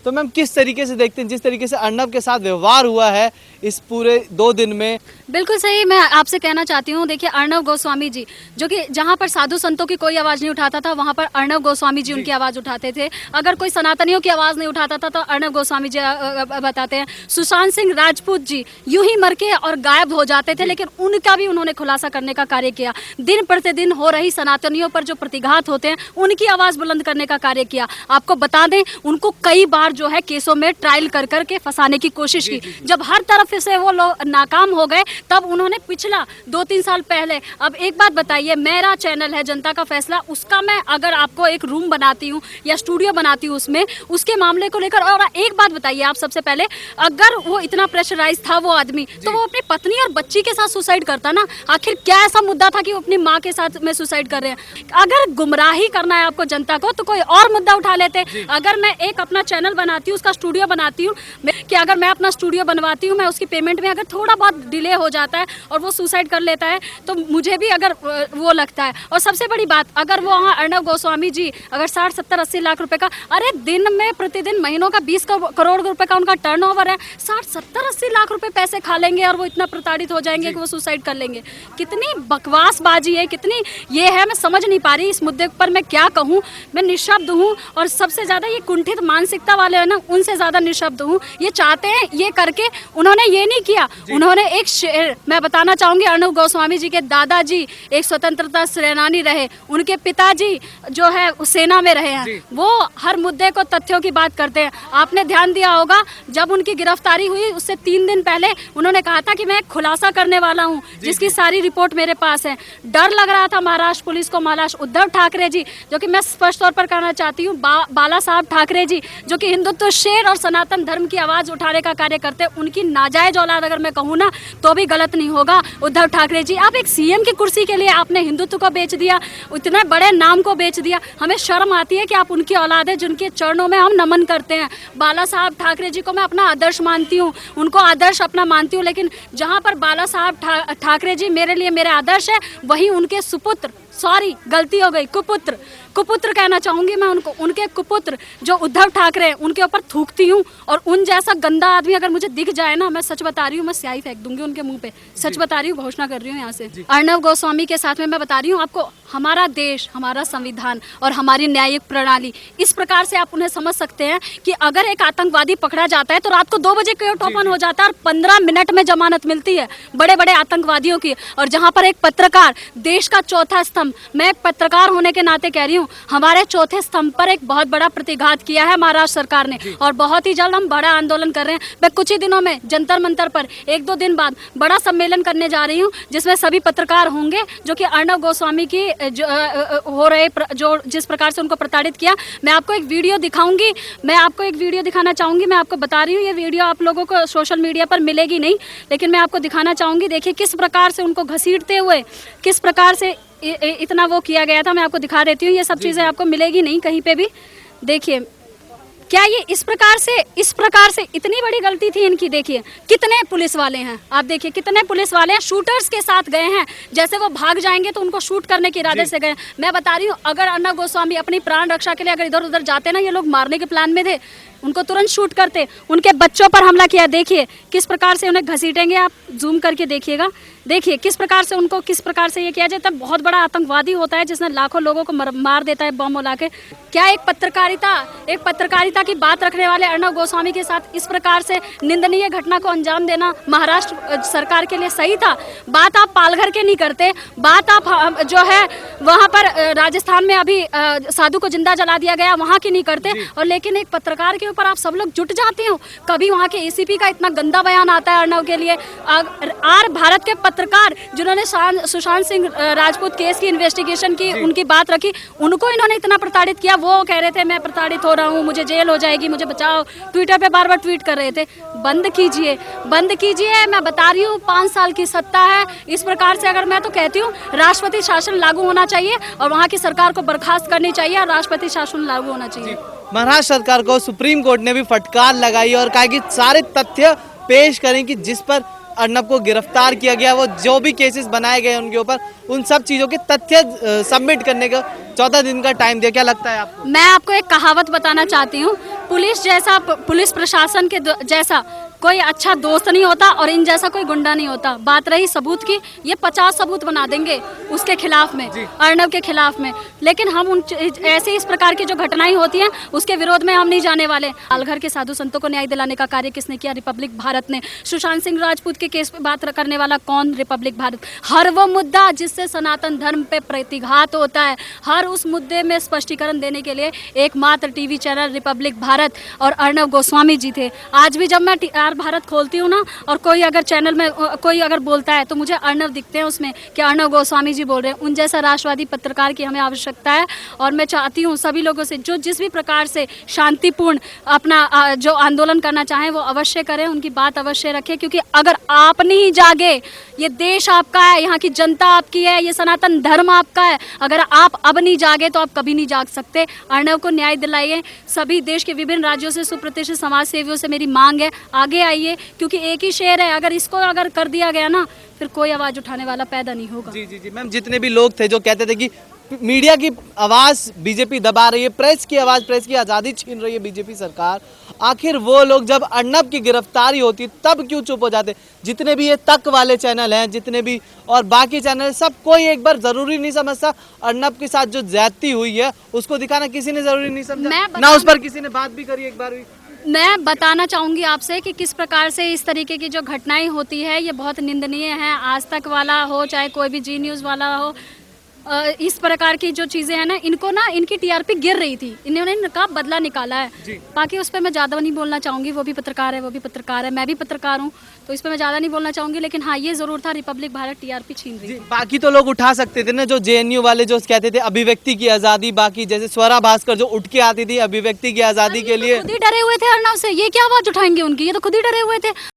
तो मैम किस तरीके से देखते हैं जिस तरीके से अर्नब के साथ व्यवहार हुआ है इस पूरे 2 दिन में? बिल्कुल सही। मैं आपसे कहना चाहती हूँ, देखिए अर्नब गोस्वामी जी जो कि जहाँ पर साधु संतों की कोई आवाज़ नहीं उठाता था वहाँ पर अर्नब गोस्वामी जी उनकी आवाज़ उठाते थे। अगर कोई सनातनियों की आवाज़ नहीं उठाता था तो अर्नब गोस्वामी जी बताते हैं। सुशांत सिंह राजपूत जी यूं ही मर के और गायब हो जाते थे, लेकिन उनका भी उन्होंने खुलासा करने का कार्य किया। दिन प्रतिदिन हो रही सनातनियों पर जो प्रतिघात होते हैं उनकी आवाज़ बुलंद करने का कार्य किया। आपको बता दें, उनको कई बार जो है केसों में ट्रायल कर करके फंसाने की कोशिश की। जब हर तरफ से वो लोग नाकाम हो गए तब उन्होंने पिछला 2-3 साल पहले, अब एक बात बताइए, मेरा चैनल है जनता का फैसला, उसका मैं अगर आपको एक रूम बनाती हूँ या स्टूडियो बनाती हूँ उसमें उसके मामले को लेकर, और एक बात बताइए आप सबसे पहले, अगर वो इतना प्रेशराइज था वो आदमी तो वो अपनी पत्नी और बच्ची के साथ सुसाइड करता ना। आखिर क्या ऐसा मुद्दा था कि वो अपनी माँ के साथ में सुसाइड कर रहे हैं? अगर गुमराही करना है आपको जनता को तो कोई और मुद्दा उठा लेते। अगर मैं एक अपना चैनल बनाती हूँ, उसका स्टूडियो बनाती हूँ, कि अगर मैं अपना स्टूडियो बनवाती हूँ, मैं उसकी पेमेंट में अगर थोड़ा बहुत डिले हो जाता है और वो सुसाइड कर लेता है तो मुझे भी अगर वो लगता है। और सबसे बड़ी बात, अगर वो वहाँ अर्नब गोस्वामी जी अगर 60, 70, 80 लाख रुपए का, अरे दिन में प्रतिदिन महीनों का 20 करोड़ रुपए का उनका टर्नओवर है, 60, 70, 80 लाख रुपए पैसे खा लेंगे और वो इतना प्रताड़ित हो जाएंगे कि वो सुसाइड कर लेंगे। कितनी बकवासबाजी है, कितनी ये है, मैं समझ नहीं पा रही। इस मुद्दे पर मैं क्या कहूँ, मैं निशब्द हूँ। और सबसे ज़्यादा ये कुंठित मानसिकता वाले हैं ना, उनसे ज़्यादा निशब्द हूँ। ये चाहते हैं ये करके, उन्होंने ये नहीं किया, उन्होंने एक शेर मैं बताना चाहूँगी, अर्नब गोस्वामी जी के दादाजी एक स्वतंत्रता सेनानी रहे, उनके पिताजी जो है सेना में रहे हैं, वो हर मुद्दे को तथ्यों की बात करते हैं। आपने ध्यान दिया होगा जब उनकी गिरफ्तारी हुई उससे 3 दिन पहले उन्होंने कहा था कि मैं खुलासा करने वाला हूँ जिसकी सारी रिपोर्ट मेरे पास है। डर लग रहा था महाराष्ट्र पुलिस को, महाराष्ट्र उद्धव ठाकरे जी जो कि मैं स्पष्ट तौर पर कहना चाहती हूँ, बाला साहब ठाकरे जी जो कि हिंदुत्व शेर और सनातन धर्म की आवाज़ उठाने का कार्य करते हैं, उनकी नाजायज औलाद अगर मैं कहूँ ना तो भी गलत नहीं होगा। उद्धव ठाकरे जी, आप एक सीएम की कुर्सी के लिए आपने हिंदुत्व को बेच दिया, इतने बड़े नाम को बेच दिया। हमें शर्म आती है कि आप उनकी औलाद है जिनके चरणों में हम नमन करते हैं। बाला साहब ठाकरे जी को मैं अपना आदर्श मानती हूँ, उनको आदर्श अपना मानती हूँ, लेकिन जहाँ पर बाला साहब ठाकरे जी मेरे लिए मेरे आदर्श है, वहीं उनके सुपुत्र, सॉरी गलती हो गई, कुपुत्र कहना चाहूँगी मैं उनको, उनके कुपुत्र जो उद्धव ठाकरे हैं उनके ऊपर थूकती हूँ। और उन जैसा गंदा आदमी अगर मुझे दिख जाए ना, मैं सच बता रही हूँ, मैं स्याही फेंक दूंगी उनके मुंह पे। सच बता रही हूँ, घोषणा कर रही हूँ यहाँ से। अर्नब गोस्वामी के साथ में मैं बता रही हूँ आपको, हमारा देश, हमारा संविधान और हमारी न्यायिक प्रणाली, इस प्रकार से आप उन्हें समझ सकते हैं कि अगर एक आतंकवादी पकड़ा जाता है तो रात को 2 बजे कोर्ट ओपन हो जाता है और 15 मिनट में जमानत मिलती है बड़े बड़े आतंकवादियों की। और जहाँ पर एक पत्रकार, देश का चौथा स्तंभ, मैं पत्रकार होने के नाते कह रही हूँ, हमारे चौथे स्तंभ पर एक बहुत बड़ा प्रतिघात किया है महाराष्ट्र सरकार ने, और बहुत ही जल्द हम बड़ा आंदोलन कर रहे हैं। मैं कुछ ही दिनों में जंतर मंतर पर 1-2 दिन बाद बड़ा सम्मेलन करने जा रही हूँ जिसमें सभी पत्रकार होंगे जो कि अर्नब गोस्वामी की जो जिस प्रकार से उनको प्रताड़ित किया। मैं आपको एक वीडियो दिखाऊंगी, मैं आपको एक वीडियो दिखाना चाहूँगी। मैं आपको बता रही हूँ ये वीडियो आप लोगों को सोशल मीडिया पर मिलेगी नहीं, लेकिन मैं आपको दिखाना चाहूँगी। देखिए किस प्रकार से उनको घसीटते हुए, किस प्रकार से इतना वो किया गया था। मैं आपको दिखा देती हूँ, ये सब चीज़ें आपको मिलेगी नहीं कहीं पे भी। देखिए क्या ये इस प्रकार से इतनी बड़ी गलती थी इनकी। देखिए कितने पुलिस वाले हैं, आप देखिए कितने पुलिस वाले हैं, शूटर्स के साथ गए हैं, जैसे वो भाग जाएंगे तो उनको शूट करने के इरादे से गए। मैं बता रही हूँ, अगर अर्नब गोस्वामी अपनी प्राण रक्षा के लिए अगर इधर उधर जाते ना, ये लोग मारने के प्लान में थे, उनको तुरंत शूट करते, उनके बच्चों पर हमला किया। देखिए किस प्रकार से उन्हें घसीटेंगे, आप जूम करके देखिएगा। देखिए किस प्रकार से उनको, किस प्रकार से ये किया जाता है। बहुत बड़ा आतंकवादी होता है जिसने लाखों लोगों को मार देता है बम उड़ा के। क्या एक पत्रकारिता की बात रखने वाले अर्नब गोस्वामी के साथ इस प्रकार से निंदनीय घटना को अंजाम देना महाराष्ट्र सरकार के लिए सही था? बात आप पालघर के नहीं करते, बात आप जो है वहाँ पर राजस्थान में अभी साधु को जिंदा जला दिया गया वहाँ की नहीं करते, और लेकिन एक पत्रकार के ऊपर आप सब लोग जुट जाते हो। कभी वहाँ के एसीपी का इतना गंदा बयान आता है अर्नब के लिए। भारत के पत्रकार जिन्होंने सुशांत सिंह राजपूत केस की इन्वेस्टिगेशन की, उनकी बात रखी, उनको इन्होंने इतना प्रताड़ित किया। वो कह रहे थे मैं प्रताड़ित हो रहा हूँ, मुझे जेल हो जाएगी, मुझे बचाओ, ट्विटर पे बार बार ट्वीट कर रहे थे। बंद कीजिए, बंद कीजिए। मैं बता रही हूँ 5 साल की सत्ता है। इस प्रकार से अगर मैं तो कहती हूँ राष्ट्रपति शासन लागू होना चाहिए और वहाँ की सरकार को बर्खास्त करनी चाहिए और राष्ट्रपति शासन लागू होना चाहिए। महाराष्ट्र सरकार को सुप्रीम कोर्ट ने भी फटकार लगाई और कहा कि सारे तथ्य पेश करें कि जिस पर अर्नब को गिरफ्तार किया गया, वो जो भी केसेस बनाए गए उनके ऊपर, उन सब चीज़ों के तथ्य सबमिट करने का 14 दिन का टाइम दिया। क्या लगता है आपको? मैं आपको एक कहावत बताना चाहती हूँ, पुलिस प्रशासन के जैसा कोई अच्छा दोस्त नहीं होता और इन जैसा कोई गुंडा नहीं होता। बात रही सबूत की, ये 50 सबूत बना देंगे उसके खिलाफ में, अर्नब के खिलाफ में, लेकिन हम उन ऐसे इस प्रकार की जो घटनाएं होती हैं उसके विरोध में हम नहीं जाने वाले। पालघर के साधु संतों को न्याय दिलाने का कार्य किसने किया? रिपब्लिक भारत ने। सुशांत सिंह राजपूत के केस पे बात करने वाला कौन? रिपब्लिक भारत। हर वो मुद्दा जिससे सनातन धर्म पे प्रतिघात होता है, हर उस मुद्दे में स्पष्टीकरण देने के लिए एकमात्र टीवी चैनल रिपब्लिक भारत और अर्नब गोस्वामी जी थे। आज भी जब मैं भारत खोलती हूँ ना, और कोई अगर चैनल में कोई अगर बोलता है तो मुझे अर्नब दिखते हैं उसमें कि अर्नब गोस्वामी जी बोल रहे हैं। उन जैसा राष्ट्रवादी पत्रकार की हमें आवश्यकता है, और मैं चाहती हूँ सभी लोगों से जो जिस भी प्रकार से शांतिपूर्ण अपना जो आंदोलन करना चाहें वो अवश्य करें, उनकी बात अवश्य रखें, क्योंकि अगर आप नहीं जागे, ये देश आपका है, यहाँ की जनता आपकी है, ये सनातन धर्म आपका है, अगर आप अब नहीं जागे तो आप कभी नहीं जाग सकते। अर्नब को न्याय दिलाइए। सभी देश के विभिन्न राज्यों से सुप्रतिष्ठित समाज सेवियों से मेरी मांग है, आगे आइए, क्योंकि एक ही शेर है, अगर इसको अगर कर दिया गया ना फिर कोई आवाज उठाने वाला पैदा नहीं होगा। जी जी जी मैम, जितने भी लोग थे जो कहते थे कि मीडिया की आवाज़ बीजेपी दबा रही है, प्रेस की आवाज़, प्रेस की आज़ादी छीन रही है बीजेपी सरकार, आखिर वो लोग जब अर्नब की गिरफ्तारी होती तब क्यों चुप हो जाते? जितने भी ये तक वाले चैनल हैं, जितने भी और बाकी चैनल, सब कोई एक बार ज़रूरी नहीं समझता अर्नब के साथ जो ज्यादती हुई है उसको दिखाना किसी ने ज़रूरी नहीं समझा, ना उस पर किसी ने बात भी करी एक बार भी। मैं बताना चाहूँगी आपसे कि किस प्रकार से इस तरीके की जो घटनाएं होती है ये बहुत निंदनीय है। आज तक वाला हो चाहे कोई भी जी न्यूज़ वाला हो, इस प्रकार की जो चीज़ें हैं ना, इनको ना इनकी टीआरपी गिर रही थी, इन्होंने इनका बदला निकाला है। बाकी उस पर मैं ज़्यादा नहीं बोलना चाहूँगी, वो भी पत्रकार है, वो भी पत्रकार है, मैं भी पत्रकार हूँ, तो इस पर मैं ज़्यादा नहीं बोलना चाहूँगी, लेकिन हाँ ये ज़रूर था रिपब्लिक भारत टीआरपी छीन रही थी। बाकी तो लोग उठा सकते थे ना, जो जेएनयू वाले जो कहते थे अभिव्यक्ति की आज़ादी, बाकी जैसे स्वरा भास्कर जो उठ के आती थी अभिव्यक्ति की आज़ादी के लिए, खुद ही डरे हुए थे अर्नब से, ये क्या आवाज़ उठाएंगे उनकी, ये तो खुद ही डरे हुए थे।